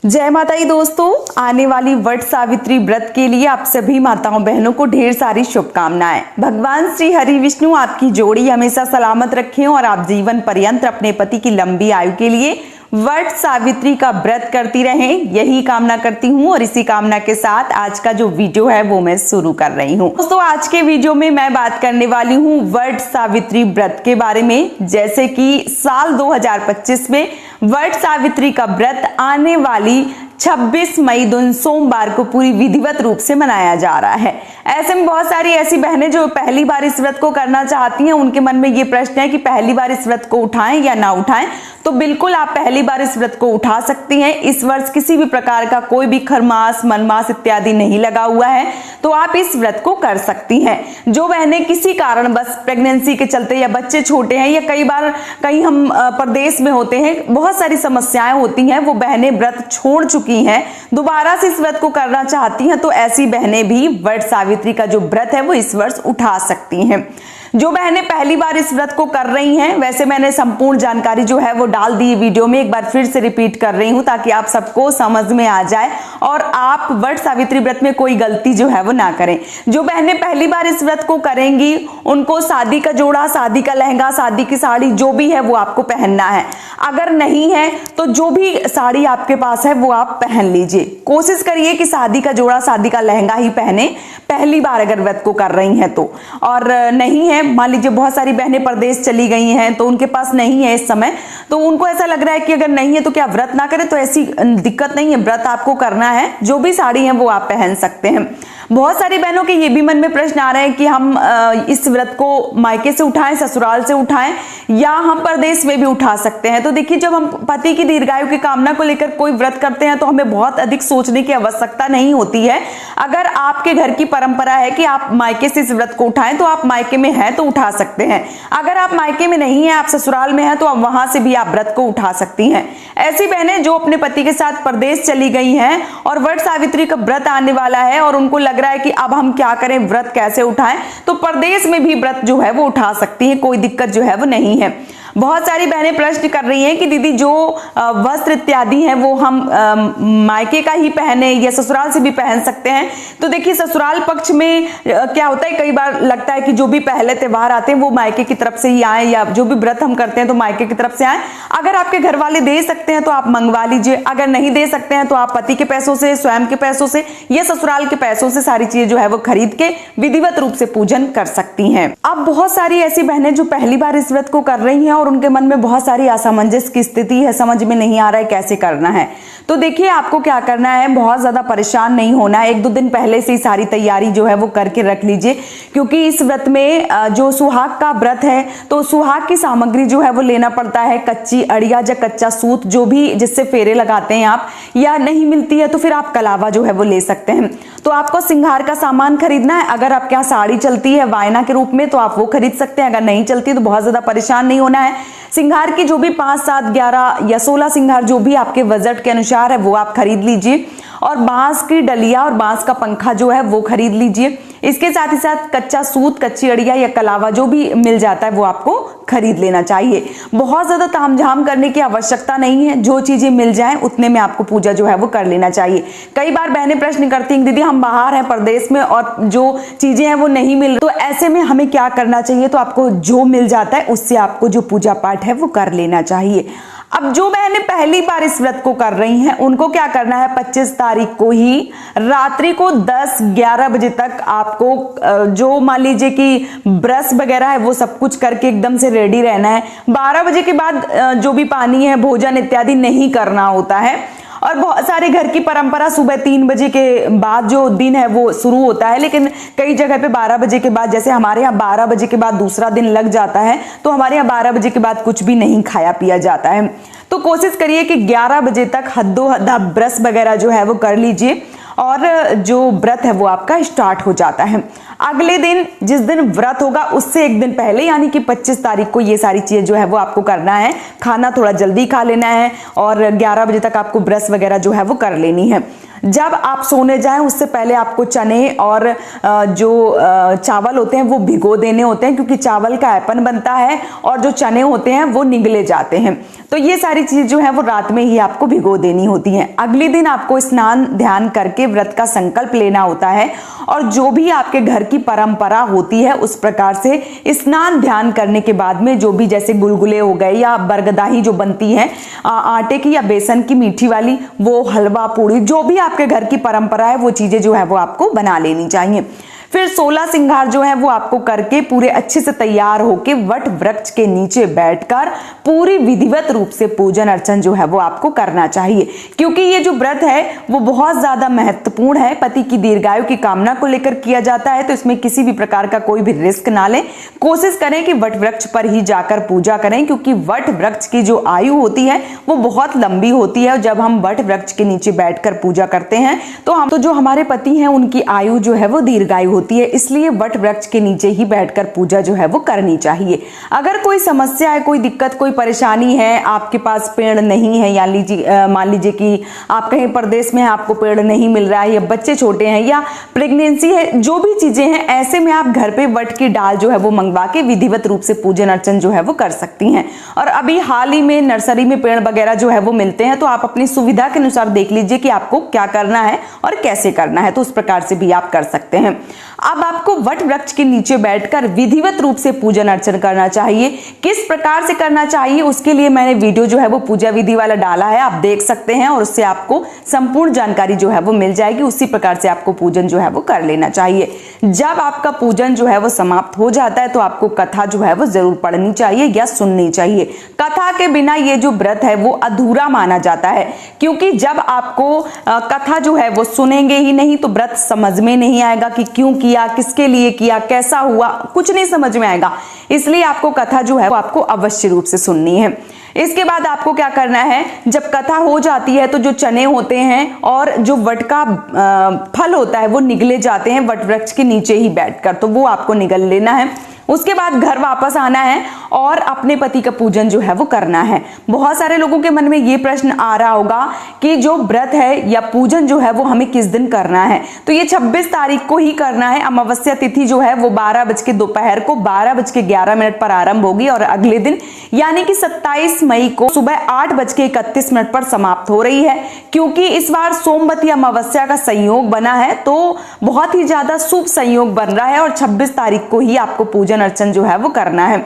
जय माता दी दोस्तों, आने वाली वट सावित्री व्रत के लिए आप सभी माताओं बहनों को ढेर सारी शुभकामनाएं। भगवान श्री हरि विष्णु आपकी जोड़ी हमेशा सलामत रखें और आप जीवन पर्यंत अपने पति की लंबी आयु के लिए वट सावित्री का व्रत करती रहें, यही कामना करती हूँ। और इसी कामना के साथ आज का जो वीडियो है वो मैं शुरू कर रही हूँ। दोस्तों, आज के वीडियो में मैं बात करने वाली हूँ वट सावित्री व्रत के बारे में। जैसे कि साल 2025 में वट सावित्री का व्रत आने वाली 26 मई दिन सोमवार को पूरी विधिवत रूप से मनाया जा रहा है। ऐसे में बहुत सारी ऐसी बहनें जो पहली बार इस व्रत को करना चाहती हैं, उनके मन में ये प्रश्न है कि पहली बार इस व्रत को उठाएं या ना उठाएं। तो बिल्कुल आप पहली बार इस व्रत को उठा सकती हैं। इस वर्ष किसी भी प्रकार का कोई भी खरमास, मनमास इत्यादि नहीं लगा हुआ है, तो आप इस व्रत को कर सकती हैं। जो बहनें किसी कारण बस प्रेगनेंसी के चलते या बच्चे छोटे हैं या कई बार कहीं हम प्रदेश में होते हैं, बहुत सारी समस्याएं होती हैं, वो बहनें व्रत छोड़ चुकी हैं, दोबारा से इस व्रत को करना चाहती हैं, तो ऐसी बहनें भी वट सावित्री का जो व्रत है वो इस वर्ष उठा सकती हैं। जो बहनें पहली बार इस व्रत को कर रही हैं, वैसे मैंने संपूर्ण जानकारी जो है वो डाल दी वीडियो में, एक बार फिर से रिपीट कर रही हूं ताकि आप सबको समझ में आ जाए और आप वट सावित्री व्रत में कोई गलती जो है वो ना करें। जो बहनें पहली बार इस व्रत को करेंगी, उनको शादी का जोड़ा, शादी का लहंगा, शादी की साड़ी जो भी है वो आपको पहनना है। अगर नहीं है तो जो भी साड़ी आपके पास है वो आप पहन लीजिए। कोशिश करिए कि शादी का जोड़ा, शादी का लहंगा ही पहने पहली बार अगर व्रत को कर रही हैं तो। और नहीं है, मान लीजिए बहुत सारी बहनें प्रदेश चली गई हैं तो उनके पास नहीं है इस समय, तो उनको ऐसा लग रहा है कि अगर नहीं है तो क्या व्रत ना करें, तो ऐसी दिक्कत नहीं है, व्रत आपको करना है। जो भी साड़ी है वो आप पहन सकते हैं। बहुत सारी बहनों के ये भी मन में प्रश्न आ रहे हैं कि हम इस व्रत को मायके से उठाएं, ससुराल से उठाएं या हम प्रदेश में भी उठा सकते हैं। तो देखिए, जब हम पति की दीर्घायु की कामना को लेकर कोई व्रत करते हैं तो हमें बहुत अधिक सोचने की आवश्यकता नहीं होती है। अगर आपके घर की परंपरा है कि आप मायके से इस व्रत को उठाएं तो आप मायके में हैं तो उठा सकते हैं। अगर आप मायके में नहीं है, आप ससुराल में हैं, तो आप वहां से भी आप व्रत को उठा सकती हैं। ऐसी बहनें जो अपने पति के साथ प्रदेश चली गई हैं और वट सावित्री का व्रत आने वाला है और उनको लग रहा है कि अब हम क्या करें, व्रत कैसे उठाएं, तो प्रदेश में भी व्रत जो है वो उठा सकती है, कोई दिक्कत जो है वो नहीं है। बहुत सारी बहनें प्रश्न कर रही हैं कि दीदी जो वस्त्र इत्यादि हैं वो हम मायके का ही पहने या ससुराल से भी पहन सकते हैं। तो देखिए, ससुराल पक्ष में क्या होता है, कई बार लगता है कि जो भी पहले त्योहार आते हैं वो मायके की तरफ से ही आए, या जो भी व्रत हम करते हैं तो मायके की तरफ से आए। अगर आपके घर वाले दे सकते हैं तो आप मंगवा लीजिए, अगर नहीं दे सकते हैं तो आप पति के पैसों से, स्वयं के पैसों से या ससुराल के पैसों से सारी चीजें जो है वो खरीद के विधिवत रूप से पूजन कर सकती हैं। अब बहुत सारी ऐसी बहनें जो पहली बार इस व्रत को कर रही हैं और उनके मन में बहुत सारी असमंजस की स्थिति है, समझ में नहीं आ रहा है कैसे करना है। तो देखिए, आपको क्या करना है, बहुत ज्यादा परेशान नहीं होना है। 1-2 दिन पहले से ही सारी तैयारी जो है वो करके रख लीजिए, क्योंकि इस व्रत में जो सुहाग का व्रत है तो सुहाग की सामग्री जो है वो लेना पड़ता है। कच्ची अड़िया या कच्चा सूत, जो भी जिससे फेरे लगाते हैं आप, या नहीं मिलती है तो फिर आप कलावा जो है वो ले सकते हैं। तो आपको श्रृंगार का सामान खरीदना है। अगर आपके यहाँ साड़ी चलती है वायना के रूप में तो आप वो खरीद सकते हैं, अगर नहीं चलती तो बहुत ज्यादा परेशान नहीं होना है। श्रृंगार की जो भी 5, 7, 11 या 16 श्रृंगार जो भी आपके बजट के अनुसार है वो आप खरीद लीजिए। और बांस की डलिया और बांस का पंखा जो है वो खरीद लीजिए। इसके साथ ही साथ कच्चा सूत, कच्ची अड़िया या कलावा जो भी मिल जाता है वो आपको खरीद लेना चाहिए। बहुत ज्यादा तामझाम करने की आवश्यकता नहीं है, जो चीजें मिल जाएं उतने में आपको पूजा जो है वो कर लेना चाहिए। कई बार बहनें प्रश्न करती हैं, दीदी हम बाहर हैं प्रदेश में और जो चीजें हैं वो नहीं मिल, तो ऐसे में हमें क्या करना चाहिए। तो आपको जो मिल जाता है उससे आपको जो पूजा पाठ है वो कर लेना चाहिए। अब जो बहनें पहली बार इस व्रत को कर रही हैं उनको क्या करना है, 25 तारीख को ही रात्रि को 10-11 बजे तक आपको जो मान लीजिए कि ब्रश वगैरह है वो सब कुछ करके एकदम से रेडी रहना है। 12 बजे के बाद जो भी पानी है, भोजन इत्यादि नहीं करना होता है। और बहुत सारे घर की परंपरा सुबह 3 बजे के बाद जो दिन है वो शुरू होता है, लेकिन कई जगह पे 12 बजे के बाद, जैसे हमारे यहाँ 12 बजे के बाद दूसरा दिन लग जाता है, तो हमारे यहाँ 12 बजे के बाद कुछ भी नहीं खाया पिया जाता है। तो कोशिश करिए कि 11 बजे तक हद्दो हद्दा ब्रश वगैरह जो है वो कर लीजिए और जो व्रत है वो आपका स्टार्ट हो जाता है। अगले दिन जिस दिन व्रत होगा उससे 1 दिन पहले यानी कि 25 तारीख को ये सारी चीजें जो है वो आपको करना है। खाना थोड़ा जल्दी खा लेना है और 11 बजे तक आपको ब्रश वगैरह जो है वो कर लेनी है। जब आप सोने जाएं उससे पहले आपको चने और जो चावल होते हैं वो भिगो देने होते हैं, क्योंकि चावल का ऐपन बनता है और जो चने होते हैं वो निगले जाते हैं। तो ये सारी चीज जो है वो रात में ही आपको भिगो देनी होती है। अगले दिन आपको स्नान ध्यान करके व्रत का संकल्प लेना होता है और जो भी आपके घर की परंपरा होती है उस प्रकार से स्नान ध्यान करने के बाद में जो भी जैसे गुलगुले हो गए या बरगदाही जो बनती है आटे की या बेसन की मीठी वाली, वो हलवा पूड़ी, जो भी आपके घर की परंपरा है वो चीजें जो है वो आपको बना लेनी चाहिए। फिर 16 सिंगार जो है वो आपको करके पूरे अच्छे से तैयार होके वट वृक्ष के नीचे बैठकर पूरी विधिवत रूप से पूजन अर्चन जो है वो आपको करना चाहिए, क्योंकि ये जो व्रत है वो बहुत ज्यादा महत्वपूर्ण है। पति की दीर्घायु की कामना को लेकर किया जाता है, तो इसमें किसी भी प्रकार का कोई भी रिस्क ना लें। कोशिश करें कि वट वृक्ष पर ही जाकर पूजा करें, क्योंकि वट वृक्ष की जो आयु होती है वो बहुत लंबी होती है और जब हम वट वृक्ष के नीचे बैठकर पूजा करते हैं तो जो हमारे पति हैं उनकी आयु जो है वो दीर्घायु होती है, इसलिए वट वृक्ष के नीचे ही बैठकर पूजा जो है वो करनी चाहिए। अगर कोई समस्या है, कोई दिक्कत, कोई परेशानी है, आपके पास पेड़ नहीं है, या मान लीजिए कि आप कहीं प्रदेश में हैं, आपको पेड़ नहीं मिल रहा है, या बच्चे छोटे हैं, या प्रेगनेंसी है, जो भी चीजें हैं, ऐसे में आप घर पे वट की डाल जो है वो मंगवा के विधिवत रूप से पूजन अर्चन जो है वो कर सकती हैं। और अभी हाल ही में नर्सरी में पेड़ वगैरह जो है वो मिलते हैं, तो आप अपनी सुविधा के अनुसार देख लीजिए कि आपको क्या करना है और कैसे करना है, तो उस प्रकार से भी आप कर सकते हैं। अब आपको वट वृक्ष के नीचे बैठकर विधिवत रूप से पूजन अर्चन करना चाहिए। किस प्रकार से करना चाहिए उसके लिए मैंने वीडियो जो है वो पूजा विधि वाला डाला है, आप देख सकते हैं और उससे आपको संपूर्ण जानकारी जो है वो मिल जाएगी। उसी प्रकार से आपको पूजन जो है वो कर लेना चाहिए। जब आपका पूजन जो है वो समाप्त हो जाता है तो आपको कथा जो है वो जरूर पढ़नी चाहिए या सुननी चाहिए। कथा के बिना ये जो व्रत है वो अधूरा माना जाता है, क्योंकि जब आपको कथा जो है वो सुनेंगे ही नहीं तो व्रत समझ में नहीं आएगा कि क्यों किया, किसके लिए किया, कैसा हुआ, कुछ नहीं समझ में आएगा। इसलिए आपको कथा जो है वो आपको अवश्य रूप से सुननी है। इसके बाद आपको क्या करना है, जब कथा हो जाती है तो जो चने होते हैं और जो वट का फल होता है वो निगले जाते हैं वट वृक्ष के नीचे ही बैठकर, तो वो आपको निगल लेना है। उसके बाद घर वापस आना है और अपने पति का पूजन जो है वो करना है। बहुत सारे लोगों के मन में ये प्रश्न आ रहा होगा कि जो व्रत है या पूजन जो है वो हमें किस दिन करना है, तो ये 26 तारीख को ही करना है। अमावस्या तिथि जो है वो 12 बज के दोपहर को 12 बज के 11 मिनट पर आरंभ होगी और अगले दिन यानी कि 27 मई को सुबह 8 बज के 31 मिनट पर समाप्त हो रही है। क्योंकि इस बार सोमवती अमावस्या का संयोग बना है, तो बहुत ही ज्यादा शुभ संयोग बन रहा है और 26 तारीख को ही आपको पूजन अर्चन जो है वो करना है।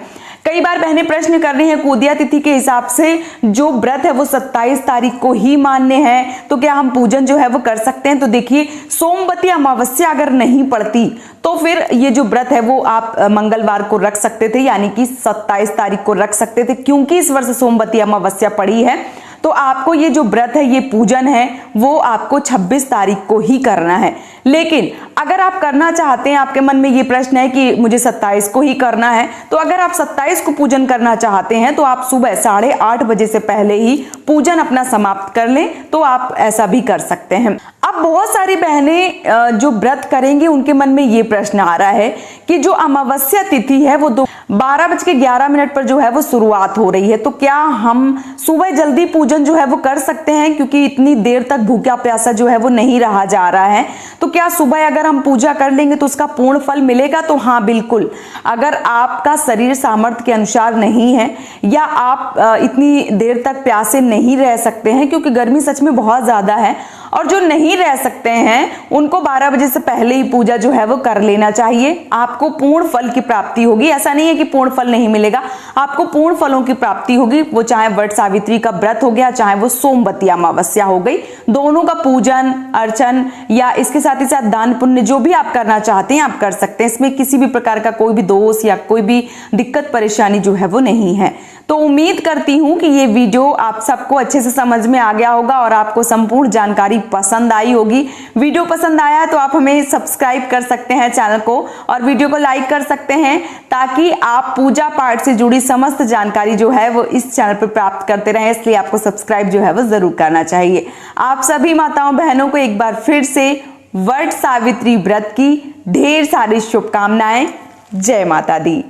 कई बार बहनें प्रश्न कर रही हैं कुदिया तिथि के हिसाब से जो व्रत है वो 27 तारीख को ही मान्य है, तो क्या हम पूजन जो है वो कर सकते हैं? तो देखिए, सोमवती अमावस्या अगर नहीं पड़ती तो फिर ये जो व्रत है वो आप मंगलवार को रख सकते थे, यानी कि 27 तारीख को रख सकते थे। क्योंकि इस वर्ष सोमवती अमावस्या पड़ी है तो आपको ये जो व्रत है, ये पूजन है, वो आपको 26 तारीख को ही करना है। लेकिन अगर आप करना चाहते हैं, आपके मन में ये प्रश्न है कि मुझे 27 को ही करना है, तो अगर आप 27 को पूजन करना चाहते हैं तो आप सुबह 8:30 बजे से पहले ही पूजन अपना समाप्त कर लें, तो आप ऐसा भी कर सकते हैं। अब बहुत सारी बहनें जो व्रत करेंगे उनके मन में ये प्रश्न आ रहा है कि जो अमावस्या तिथि है वो 12 बज के 11 मिनट पर जो है वो शुरुआत हो रही है, तो क्या हम सुबह जल्दी पूजन जो है वो कर सकते हैं? क्योंकि इतनी देर तक भूखा प्यासा जो है वो नहीं रहा जा रहा है, तो क्या सुबह अगर हम पूजा कर लेंगे तो उसका पूर्ण फल मिलेगा? तो हाँ, बिल्कुल। अगर आपका शरीर सामर्थ्य के अनुसार नहीं है या आप इतनी देर तक प्यासे नहीं रह सकते हैं, क्योंकि गर्मी सच में बहुत ज्यादा है, और जो नहीं रह सकते हैं उनको 12 बजे से पहले ही पूजा जो है वो कर लेना चाहिए। आपको पूर्ण फल की प्राप्ति होगी। ऐसा नहीं है कि पूर्ण फल नहीं मिलेगा, आपको पूर्ण फलों की प्राप्ति होगी। वो चाहे वट सावित्री का व्रत हो गया, चाहे वो सोमवती अमावस्या हो गई, दोनों का पूजन अर्चन या इसके साथ ही साथ दान पुण्य जो भी आप करना चाहते हैं आप कर सकते हैं। इसमें किसी भी प्रकार का कोई भी दोष या कोई भी दिक्कत परेशानी जो है वो नहीं है। तो उम्मीद करती हूं कि ये वीडियो आप सबको अच्छे से समझ में आ गया होगा और आपको संपूर्ण जानकारी पसंद आई होगी। वीडियो पसंद आया तो आप हमें सब्सक्राइब कर सकते हैं चैनल को, और वीडियो को लाइक कर सकते हैं, ताकि आप पूजा पाठ से जुड़ी समस्त जानकारी जो है वो इस चैनल पर प्राप्त करते रहें। इसलिए आपको सब्सक्राइब जो है वो जरूर करना चाहिए। आप सभी माताओं बहनों को एक बार फिर से वट सावित्री व्रत की ढेर सारी शुभकामनाएं। जय माता दी।